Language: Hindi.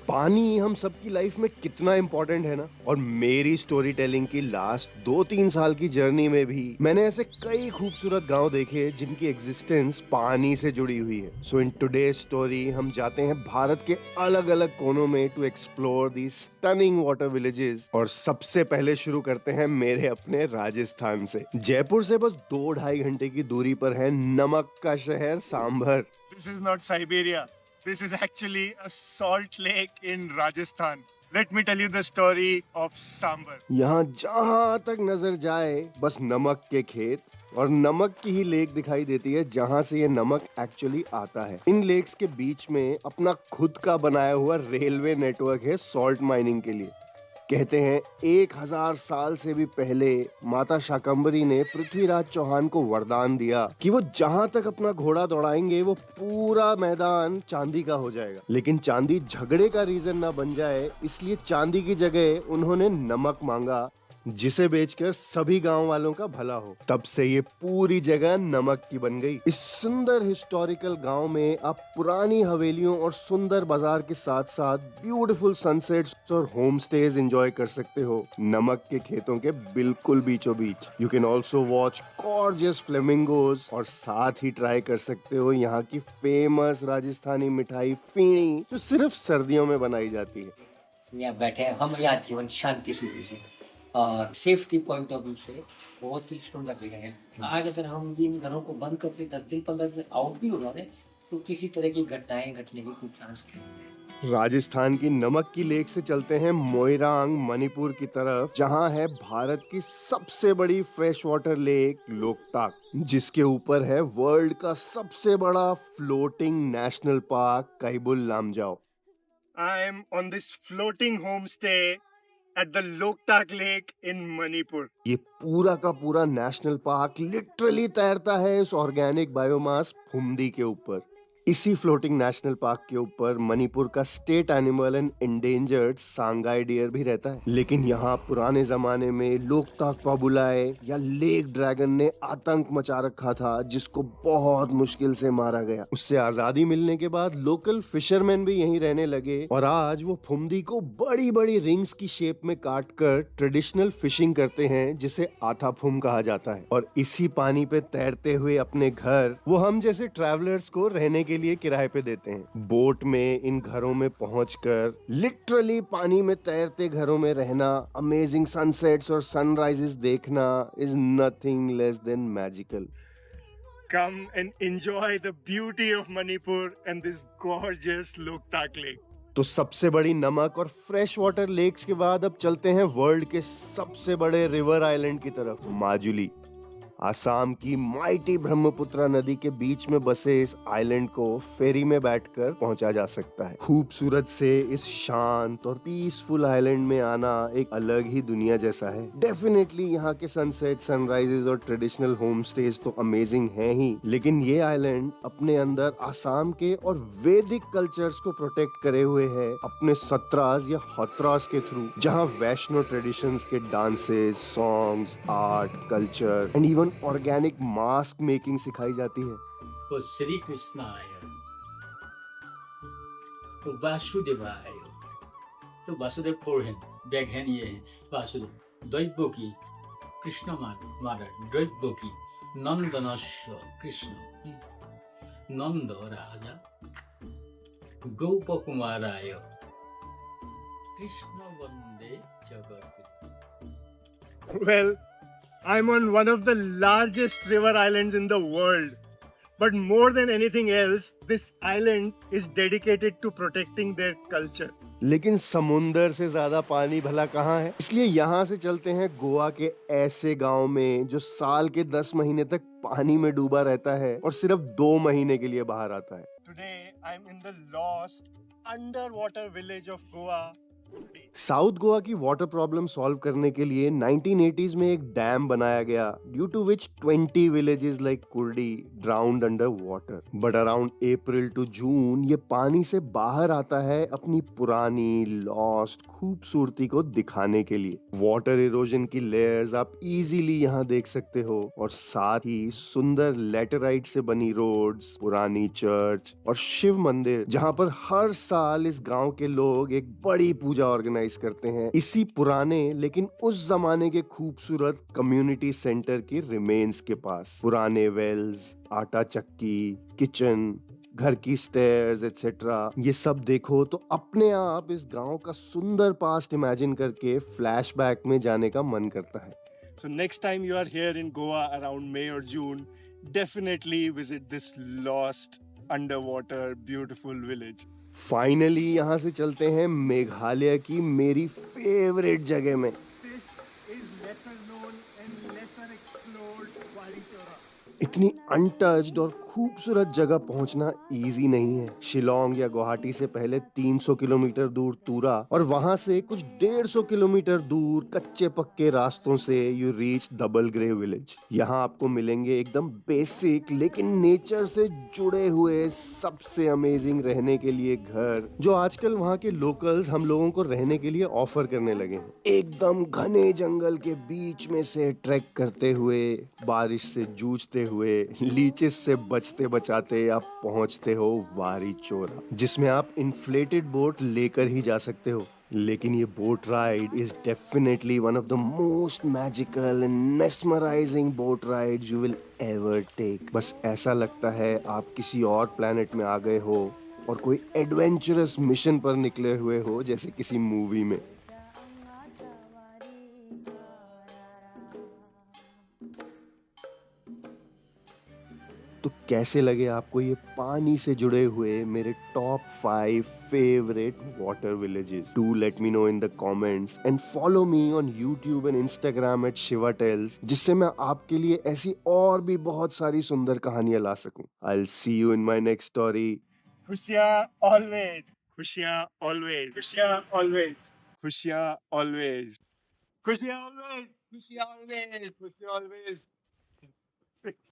पानी हम सबकी लाइफ में कितना इम्पोर्टेंट है ना। और मेरी स्टोरी टेलिंग की लास्ट 2-3 साल की जर्नी में भी मैंने ऐसे कई खूबसूरत गांव देखे जिनकी एग्जिस्टेंस पानी से जुड़ी हुई है। सो इन टुडे स्टोरी हम जाते हैं भारत के अलग अलग कोनों में to explore the stunning water villages. और सबसे पहले शुरू करते हैं मेरे अपने राजस्थान से। जयपुर से बस 2-2.5 घंटे की दूरी पर है नमक का शहर sambar. This is not Siberia. This is actually a salt lake in Rajasthan. Let me tell you the story of Sambar. यहाँ जहाँ तक नजर जाए बस नमक के खेत और नमक की ही लेक दिखाई देती है जहाँ से ये नमक एक्चुअली आता है। इन लेक्स के बीच में अपना खुद का बनाया हुआ रेलवे नेटवर्क है सॉल्ट माइनिंग के लिए। कहते हैं 1000 साल से भी पहले माता शाकंभरी ने पृथ्वीराज चौहान को वरदान दिया कि वो जहां तक अपना घोड़ा दौड़ाएंगे वो पूरा मैदान चांदी का हो जाएगा। लेकिन चांदी झगड़े का रीजन ना बन जाए इसलिए चांदी की जगह उन्होंने नमक मांगा, जिसे बेचकर सभी गांव वालों का भला हो। तब से ये पूरी जगह नमक की बन गई। इस सुंदर हिस्टोरिकल गांव में आप पुरानी हवेलियों और सुंदर बाजार के साथ साथ ब्यूटीफुल सनसेट्स और होम स्टेज एंजॉय कर सकते हो नमक के खेतों के बिल्कुल बीचों बीच। You can also watch gorgeous flamingos और साथ ही ट्राई कर सकते हो यहाँ की फेमस राजस्थानी मिठाई फीणी जो सिर्फ सर्दियों में बनाई जाती है। यहाँ बैठे हैं हम, यहाँ जीवन शांति से जी और सेफ्टी पॉइंट ऑफ व्यू से बहुत ही सुंदर जगह है। आज अगर हम इन घरों को बंद करके 10 दिन 15 दिन आउट भी हो जाए तो किसी तरह की घटनाएं घटने की कुछ चांस नहीं है। राजस्थान की नमक की लेक से चलते हैं मोइरांग मणिपुर की तरफ, जहां है भारत की सबसे बड़ी फ्रेश वाटर लेक लोकताक, जिसके ऊपर है वर्ल्ड का सबसे बड़ा floating national park Keibul Lamjao. I am on this floating homestay at the Loktak Lake in Manipur. ये पूरा का पूरा नेशनल पार्क लिटरली तैरता है इस ऑर्गेनिक बायोमास फुमदी के ऊपर। इसी फ्लोटिंग नेशनल पार्क के ऊपर मणिपुर का state animal and endangered Sangai deer भी रहता है। लेकिन यहाँ पुराने जमाने में लोकताक पाबुलाए या लेक ड्रैगन ने आतंक मचा रखा था, जिसको बहुत मुश्किल से मारा गया। उससे आजादी मिलने के बाद लोकल फिशरमैन भी यहीं रहने लगे और आज वो फुमदी को बड़ी बड़ी रिंग्स की शेप में काट कर ट्रेडिशनल फिशिंग करते हैं, जिसे आथाफुम कहा जाता है। और इसी पानी पे तैरते हुए अपने घर वो हम जैसे ट्रैवलर्स को रहने के लिए किराए पे देते हैं। बोट में इन घरों में पहुंचकर लिटरली पानी में तैरते घरों में रहना, अमेजिंग सनसेट्स और सनराइजेस देखना is nothing less than magical. Come and enjoy the beauty of Manipur and this gorgeous Loktak Lake. तो सबसे बड़ी नमक और फ्रेश वाटर लेक्स के बाद अब चलते हैं वर्ल्ड के सबसे बड़े रिवर आइलैंड की तरफ, माजुली। आसाम की माइटी ब्रह्मपुत्र नदी के बीच में बसे इस आइलैंड को फेरी में बैठकर पहुंचा जा सकता है। खूबसूरत से इस शांत और पीसफुल आइलैंड में आना एक अलग ही दुनिया जैसा है। डेफिनेटली यहाँ के सनसेट, सनराइजेस और ट्रेडिशनल होम स्टेज तो अमेजिंग हैं ही, लेकिन ये आइलैंड अपने अंदर आसाम के और वैदिक कल्चर्स को प्रोटेक्ट करे हुए है अपने सत्रास या हथरास के थ्रू, जहाँ वैष्णो ट्रेडिशंस के dances, songs, art, culture and even organic mask making सिखाई जाती है। तो श्री कृष्ण आय, तो वासुदेव आय, तो Vasudev four hand, back hand ये है वासुदेव। दैव्य की कृष्ण मादर, दैव्य की नंदनस्य कृष्ण, नंद राजा गोप कुमाराय, कृष्ण वंदे जगत। Well, I'm on one of the largest river islands in the world. But more than anything else, this island is dedicated to protecting their culture. लेकिन समुंदर से ज्यादा पानी भला कहाँ है, इसलिए यहाँ से चलते हैं गोवा के ऐसे गांव में जो साल के 10 महीने तक पानी में डूबा रहता है और सिर्फ 2 महीने के लिए बाहर आता है। Today, I'm in the lost underwater village of Goa south Goa की वाटर प्रॉब्लम सॉल्व करने के लिए 1980s में एक डैम बनाया गया, due to which 20 villages like Kurdi drowned under water. But around April to June ये पानी से बाहर आता है अपनी पुरानी लॉस्ट खूबसूरती को दिखाने के लिए। वाटर इरोजन की लेयर्स आप इजीली यहाँ देख सकते हो, और साथ ही सुंदर लेटराइट से बनी रोड्स, पुरानी चर्च और शिव मंदिर, जहाँ पर हर साल इस गांव के लोग एक बड़ी पूजा ऑर्गेनाइज करते हैं इसी पुराने लेकिन उस जमाने के खूबसूरत कम्युनिटी सेंटर की रिमेन्स के पास। पुराने वेल्स, आटा चक्की, किचन, घर की स्टेयर्स एटसेट्रा, ये सब देखो तो अपने आप इस गांव का सुंदर पास्ट इमेजिन करके फ्लैशबैक में जाने का मन करता है। So next time you are here in Goa around May or June, definitely visit this lost underwater beautiful village. Finally यहाँ से चलते हैं मेघालय की मेरी फेवरेट जगह में। This is lesser known and lesser explored Wadi-Chora. इतनी अनटच्ड और खूबसूरत जगह पहुंचना इजी नहीं है। शिलोंग या गुवाहाटी से पहले 300 किलोमीटर दूर तूरा, और वहां से कुछ 150 किलोमीटर दूर कच्चे पक्के रास्तों से you reach double grey village. यहाँ आपको मिलेंगे एकदम बेसिक लेकिन नेचर से जुड़े हुए सबसे अमेजिंग रहने के लिए घर, जो आजकल वहाँ के लोकल्स हम लोगों को रहने के लिए ऑफर करने लगे हैं। एकदम घने जंगल के बीच में से ट्रैक करते हुए, बारिश से जूझते हुए, लीचेस से बचते बचाते आप पहुंचते हो वारी चोरा, जिसमें आप इन्फ्लेटेड बोट लेकर ही जा सकते हो। लेकिन ये boat ride is definitely one of the most magical and mesmerising boat ride you will ever take. बस ऐसा लगता है आप किसी और प्लेनेट में आ गए हो और कोई एडवेंचरस मिशन पर निकले हुए हो, जैसे किसी मूवी में। तो कैसे लगे आपको ये पानी से जुड़े हुए मेरे top 5 favourite water villages? Do let me know in the comments and follow me on YouTube and Instagram at Shiva Tales, जिससे मैं आपके लिए ऐसी और भी बहुत सारी सुंदर कहानियां ला सकूं। I will see you in my next story. Khushiyan always. Khushiyan always. Khushiyan always. Khushiyan always. Khushiyan always. Khushiyan always. Khushiyan always.